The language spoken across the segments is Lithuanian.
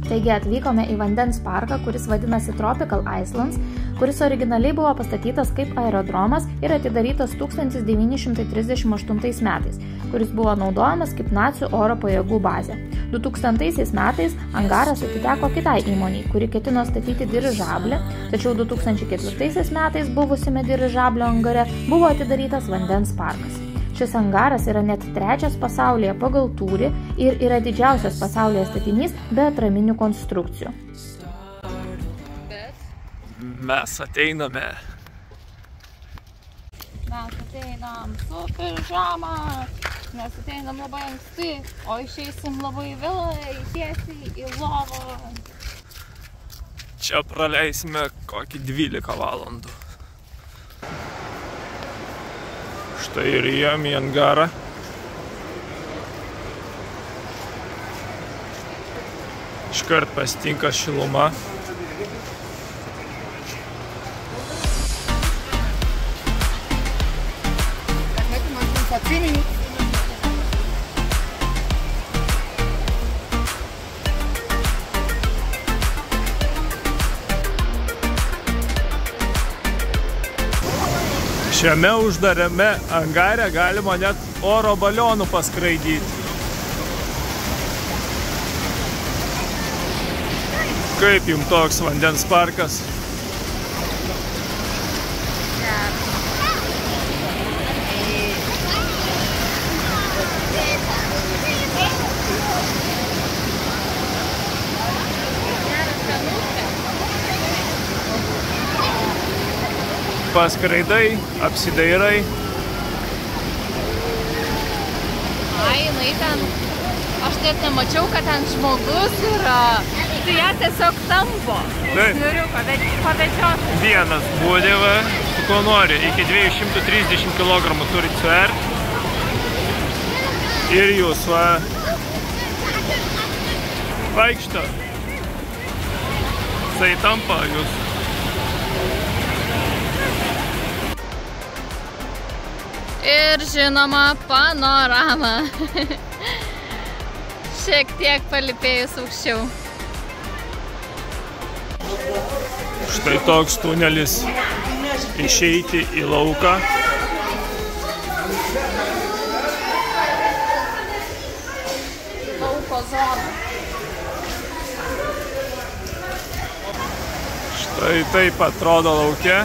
Taigi atvykome į vandens parką, kuris vadinasi Tropical Islands, kuris originaliai buvo pastatytas kaip aerodromas ir atidarytas 1938 metais, kuris buvo naudojamas kaip nacių oro pajėgų bazė. 2000 metais angaras atiteko kitai įmoniai, kuri ketino statyti dirižablį, tačiau 2004 metais buvusiame dirižablio angare buvo atidarytas vandens parkas. Šis angaras yra net 3 pasaulyje pagal tūrį ir yra didžiausias pasaulyje statinys be atraminių konstrukcijų. Mes ateiname. Mes ateinam su pižama, mes ateinam labai anksti, o išeisim labai vėlai, tiesiai į lovą. Čia praleisime kokį 12 valandų. Štai ir įėjom į angarą. Iškart pasitinka šiluma. Šiame uždarame angare galima net oro balionų paskraidyti. Kaip jums toks vandens parkas? Paskraidai, apsidairai. Jinai ten, aš net nemačiau, kad ten žmogus yra, tai ją tiesiog tampo. Sniuriuką, pavečios. Vienas būdėva, su ko nori, iki 230 kg turi svert. Ir jūs va vaikšto. Tai tampa jūs. Ir žinoma, panorama. Šiek tiek palipėjus aukščiau. Štai toks tunelis išeiti į lauką. Lauko zona. Štai taip atrodo lauke.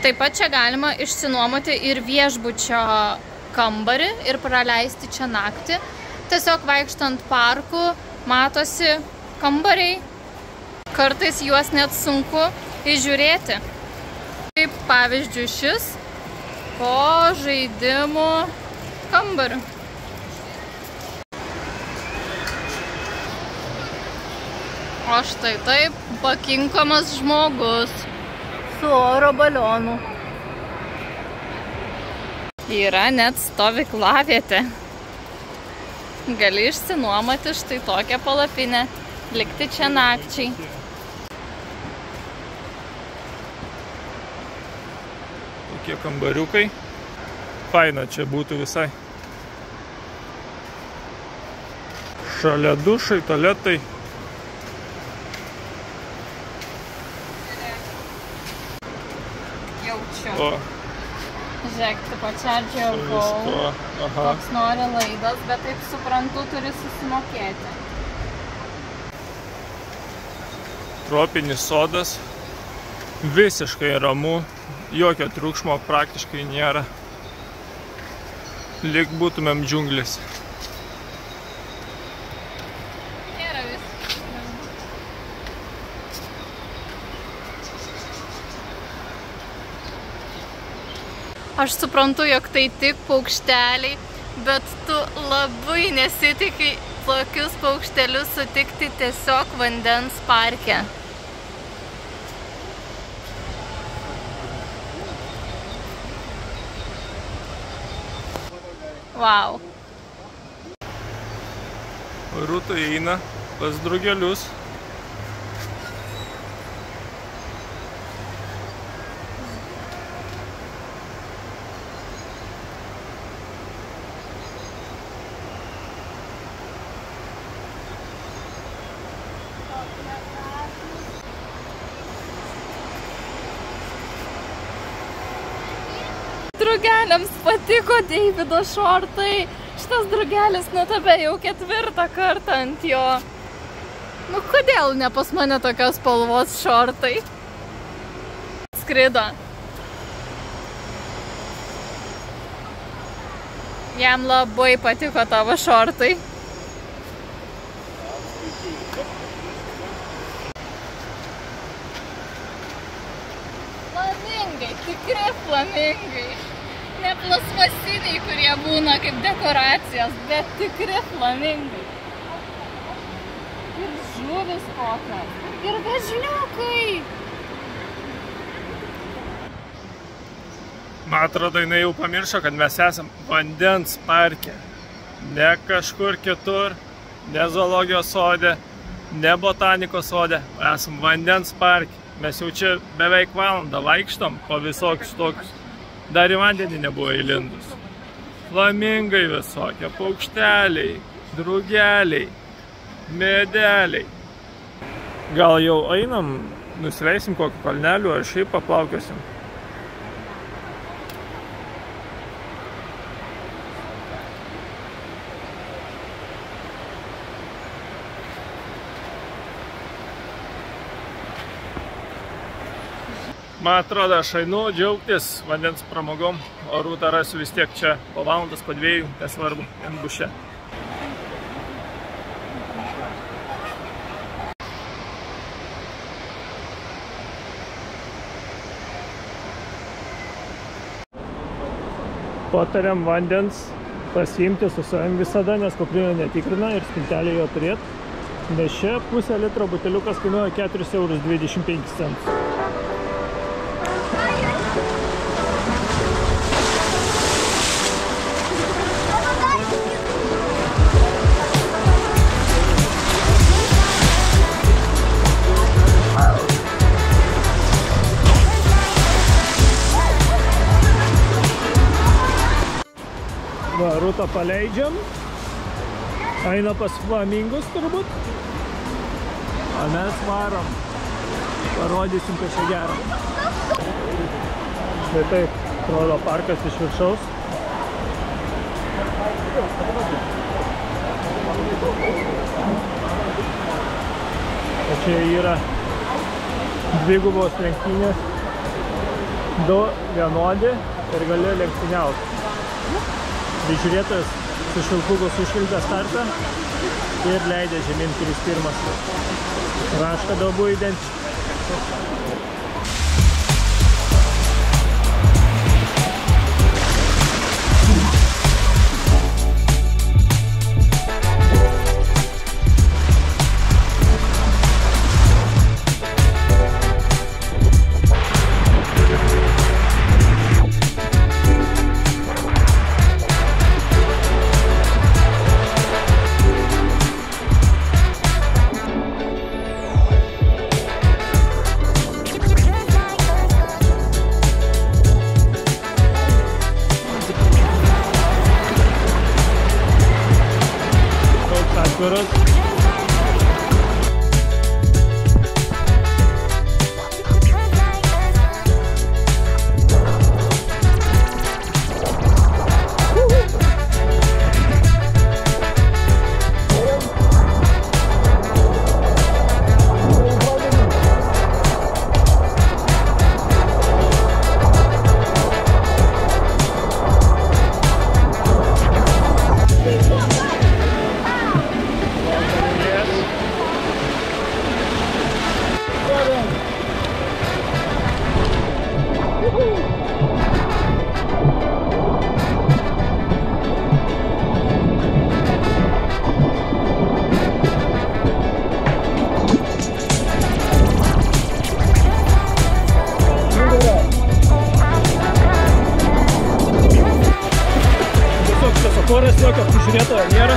Taip pat čia galima išsinuomoti ir viešbučio kambarį ir praleisti čia naktį. Tiesiog vaikštant parku matosi kambariai. Kartais juos net sunku įžiūrėti. Kaip pavyzdžiui šis po žaidimų kambarių. O štai taip pakinkamas žmogus su oro balionu. Yra net stovyklavietė. Gali išsinuomoti štai tokią palapinę, likti čia nakčiai. Tokie kambariukai. Faina čia būtų visai. Šalia dušai, tualetai. O. Žiūrėk, tu pačiardžiavau. Toks nori laidas, bet taip suprantu, turi susimokėti. Tropinis sodas. Visiškai ramu. Jokio triukšmo praktiškai nėra. Lyg būtumėm džiunglis. Aš suprantu, jog tai tik paukšteliai, bet tu labai nesitiki tokius paukštelius sutikti tiesiog vandens parke. Wow. Rūta eina pas drugelius. drugeliams patiko Deivido šortai. Šitas drugelis nutapė jau 4. kartą ant jo. Nu, kodėl ne pas mane tokios spalvos šortai? Skrido. Jam labai patiko tavo šortai. Flamingai, tikri flamingai. Ne plasmasiniai, kurie būna kaip dekoracijos, bet tikri flamingai. Ir žuvis kokios. Ir vėžliukai. Man atrodo, jinai jau pamiršo, kad mes esam vandens parke. Ne kažkur kitur, ne zoologijos sode, ne botanikos sode. Esam vandens parke. Mes jau čia beveik valandą vaikštom po visokius tokius. Dar į vandenį nebuvo įlindus. Flamingai visokie, paukšteliai, drugeliai, medeliai. Gal jau einam, nusileisim kokį kalnelių ar šiaip paplaukiosim. Man atrodo, aš einu džiaugtis vandens pramogom, o Rūtą rasiu vis tiek čia po valandos, po 2, nesvarbu, ant buše. Patariam vandens pasiimti su savim visada, nes kuprinė netikrina ir spintelė jo turėt. Nes čia pusę litro buteliukas kainuoja 4,25 €. Rūtą paleidžiam, eina pas flamingus turbūt, o mes varom, parodysim, kad čia gero. Štai taip atrodo parkas iš viršaus. O čia yra dvigubos lenktynės, 2 vienodi ir gali lenktyniauti. Prižiūrėtojas su švilpuku sušvilpia startą ir leidžia žemyn, kuris pirmas. Rašką daubų identiškai. Šviesoforas jokio prižiūrėtojo nėra.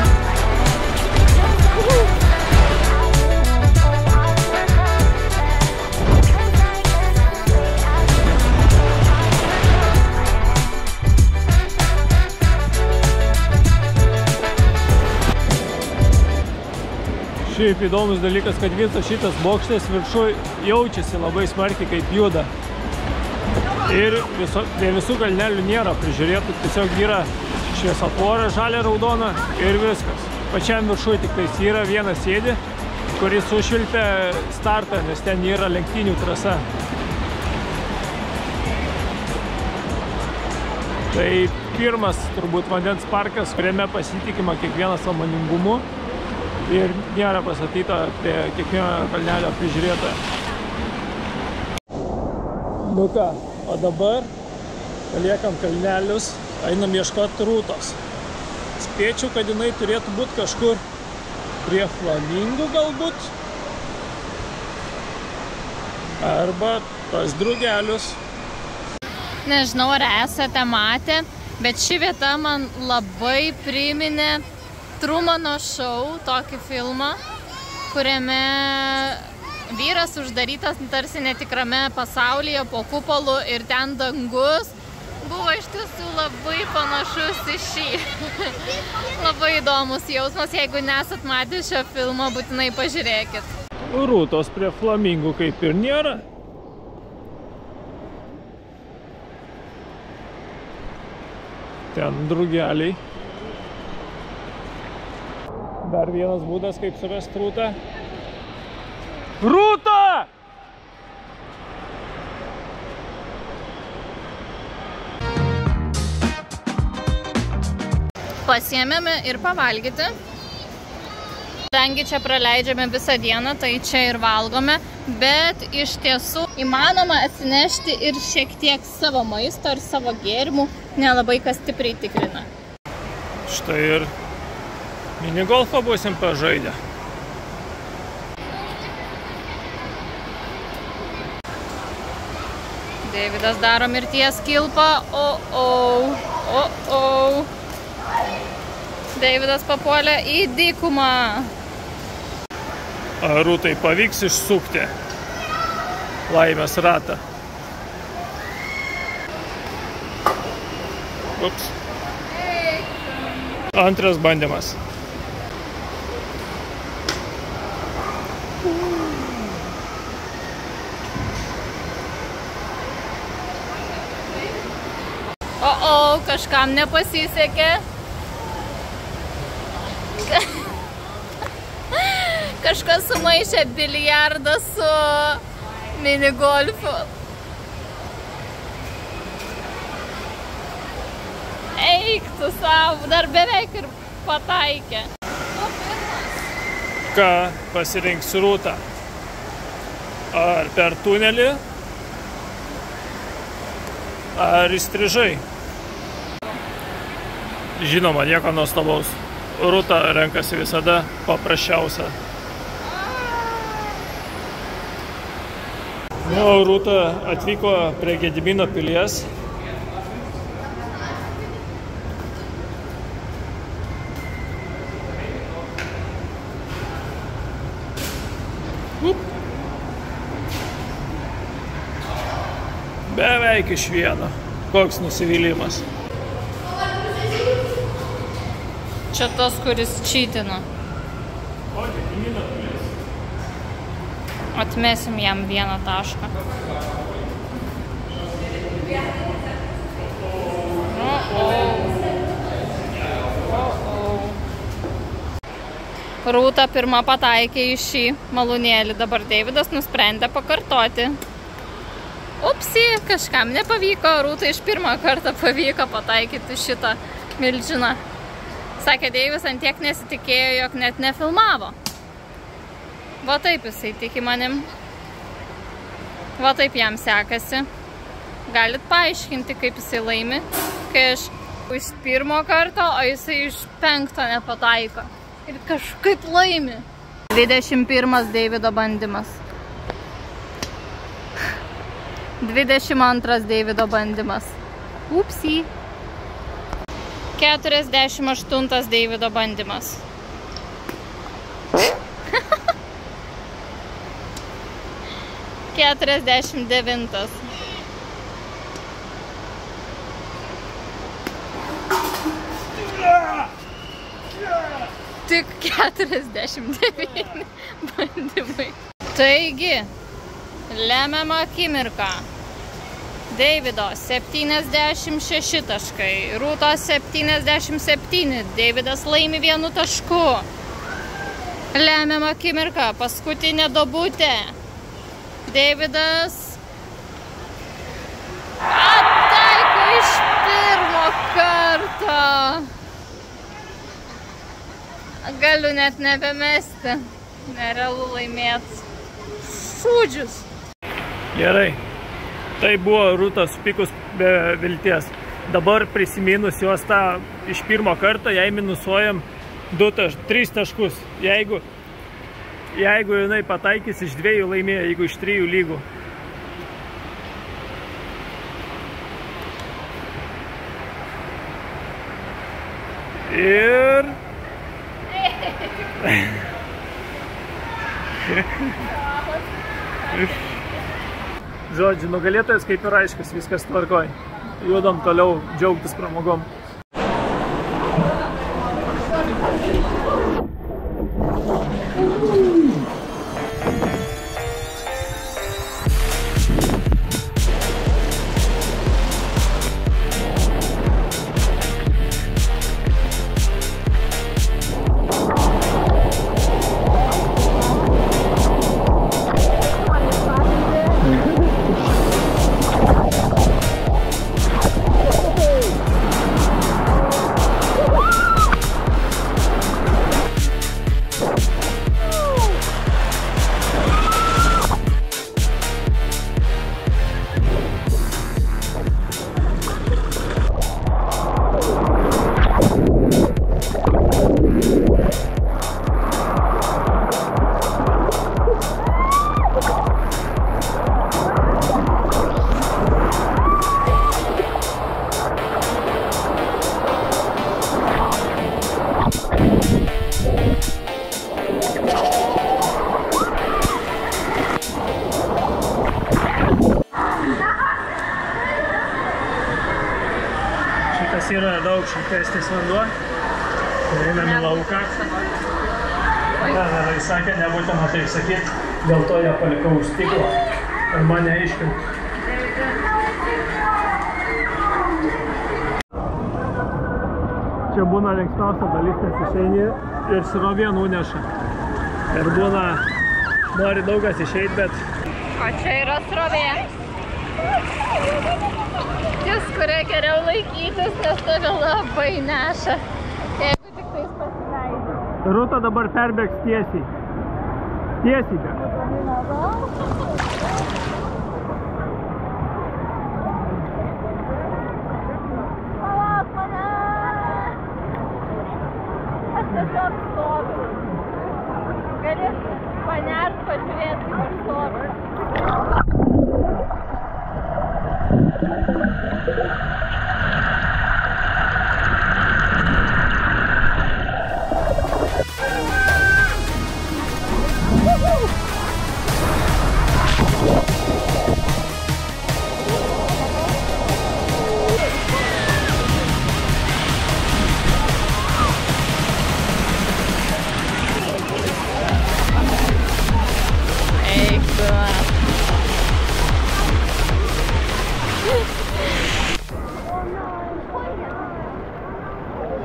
Šiaip įdomus dalykas, kad visas šitas bokštas viršuj jaučiasi labai smarkiai, kaip juda. Ir prie visų kalnelių nėra prižiūrėtų, tiesiog yra šviesofora žalia raudona ir viskas. Pačiam viršui tik tais yra vienas sėdi, kuris sušvilpia startą, nes ten yra lenktynių trasa. Tai pirmas turbūt vandens parkas, kuriame pasitikima kiekvieną sąmoningumu ir nėra pastatyta prie kiekvieno kalnelio prižiūrėtojo. Nu ką, o dabar paliekam kalnelius, einam ieškoti Rūtos. Spėčiau, kad jinai turėtų būti kažkur prie Flamingų galbūt. Arba pas drugelius. Nežinau, ar esate matę, bet ši vieta man labai priminė Trumano Show, tokį filmą, kuriame vyras uždarytas tarsi netikrame pasaulyje po kupolu ir ten dangus buvo iš tiesų labai panašus į šį. Labai įdomus jausmas, jeigu nesat matę šio filmo, būtinai pažiūrėkit. Rūtos prie Flamingų kaip ir nėra. Ten drugeliai. Dar vienas būdas, kaip surasti Rūtą. Rūta! Pasiėmėme ir pavalgyti. Kadangi čia praleidžiame visą dieną, tai čia ir valgome, bet iš tiesų įmanoma atsinešti ir šiek tiek savo maisto ir savo gėrimų, nelabai kas stipriai tikrina. Štai ir minigolfą būsim pažaidę. Deividas daro mirties kilpą. Deividas papuolė į dykumą. Ar Rūtai pavyks išsukti laimės ratą? Ups. Antras bandymas. Kažkam nepasisekė. Kažkas sumaišė biliardą su minigolfu. Eik tu savo, dar beveik ir pataikė. Ką pasirinks Rūta? Ar per tunelį? Ar įstrižai? Žinoma, nieko nuostabaus. Rūta renkasi visada paprasčiausia. Rūta atvyko prie Gedimino pilies. Beveik iš vieno. Koks nusivylimas. Čia tas, kuris čytina. Atmesim jam vieną tašką. Rūta pirma pataikė į šį malūnėlį. Dabar Deividas nusprendė pakartoti. Upsi, kažkam nepavyko. Rūta iš pirmą kartą pavyko pataikyti šitą milžiną. Sakė, Deivis ant tiek nesitikėjo, jog net nefilmavo. Va taip jisai tiki manim. Va taip jam sekasi. Galit paaiškinti, kaip jisai laimi, kai aš iš pirmo karto, o jisai iš 5 nepataiko. Ir kažkaip laimi. 21 Deivido bandymas. 22 Deivido bandymas. Upsi. 48 Deivido bandymas. $49. Tik 49 bandymai. Taigi, lemiama akimirka. Deivido 76 taškai, Rūtos 77, Deividas laimi 1 tašku. Lemiama akimirka, paskutinė duobutė. Deividas ataiko iš pirmo karto. Galiu net nebemesti, nerealu laimėti. Šūdžius. Gerai. Tai buvo Rūta supikus be vilties. Dabar prisiminus juos tą iš pirmo karto, jai minusuojam 3 taškus. Jeigu jinai pataikys iš 2 laimėjo, jeigu iš 3 lygų. Ir... Žodžiu, nugalėtojas kaip ir aiškus, viskas tvarkoj. Judam toliau džiaugtis pramogom. Šitas yra daug šiltesnis vanduo. Einam į lauką. Jis sakė, nebūtina taip sakyti, dėl to ją palikau už stiklo. Ir mane aiškint. Čia būna linksmiausia dalis, nes išeini ir srovė nuneša. Ir būna, nori daugas išeit, bet... O čia yra srovė. Ties, kuria geriau laikytis, nes tave labai neša. Jeigu tik tais pasileidži. Rūta dabar perbėgs tiesiai. Tiesiai bėg. Palauk mane! Aš tiesiog stoviu. Gali panert, pažiūrėti, kaip aš stoviu.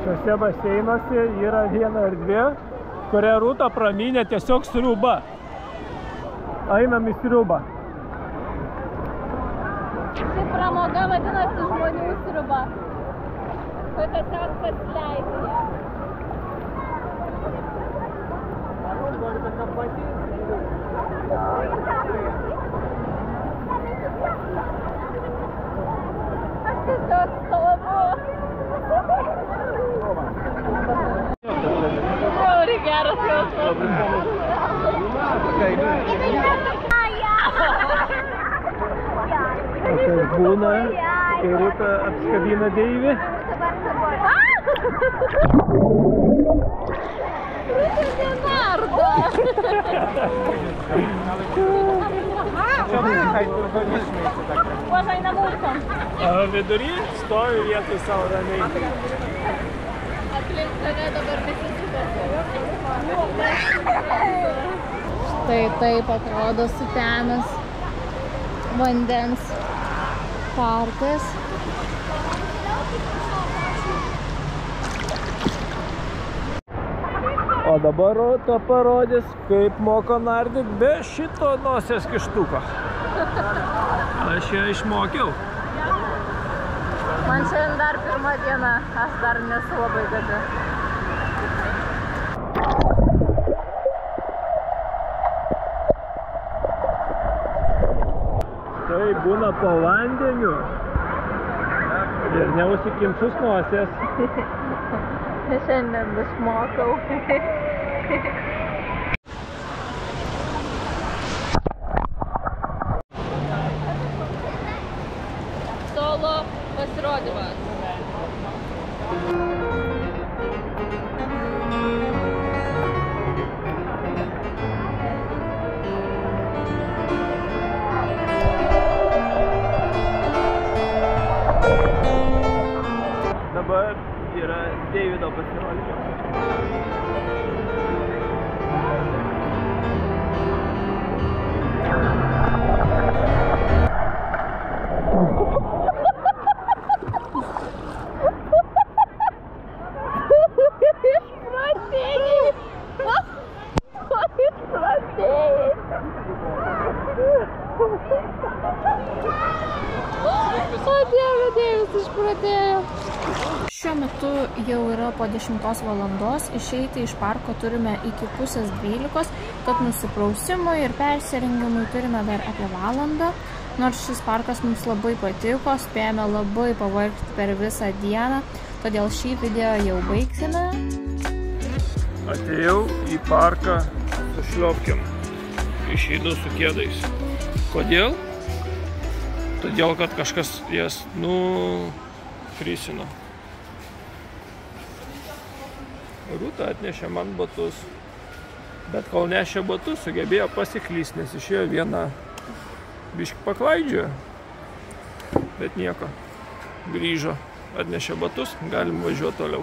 Šiuose baseinuose yra viena erdvė, kurią Rūta pramynė tiesiog sriuba. Einam į sriubą. Ši pramoga vadinasi žmonių sriuba. Tu tiesiog pasileidi ją. Aš tiesiog stovu. Žiauriai geras jausmas. Kas būna, kai Rūta apskabina Deivį. Rūta nenardo. Uważaj na mulką. Vidury stovi vietoj savo ramiai. Aplink tave dabar visi Štai taip atrodo sutemęs vandens parkas. O dabar Rūta parodys, kaip moka nardyti be šito nosies kištuko. Aš ją išmokiau. Man šiandien dar pirma diena, aš dar nesu labai gabi. Tai būna po vandeniu ir neužsikimšus nosies. Šiandien išmokau. Solo pasirodymas. Dabar yra Deivido pasirodymas. O Dieve, Deivis išpratėjo. Šiuo metu jau yra po 10 valandos, išeiti iš parko turime iki 11:30, tad nusiprausimui ir persirengimui turime dar apie valandą. Nors šis parkas mums labai patiko, spėjome labai pavargti per visą dieną, todėl šį video jau baigsime. Atėjau į parką su šliopkėm, išeinu su kėdais. Kodėl? Todėl, kad kažkas jas nukrisino. Rūta atnešė man batus, bet kol nešė batus, sugebėjo pasiklysti, nes išėjo viena biškį paklaidžiojo, bet nieko. Grįžo, atnešė batus, galim važiuoti toliau.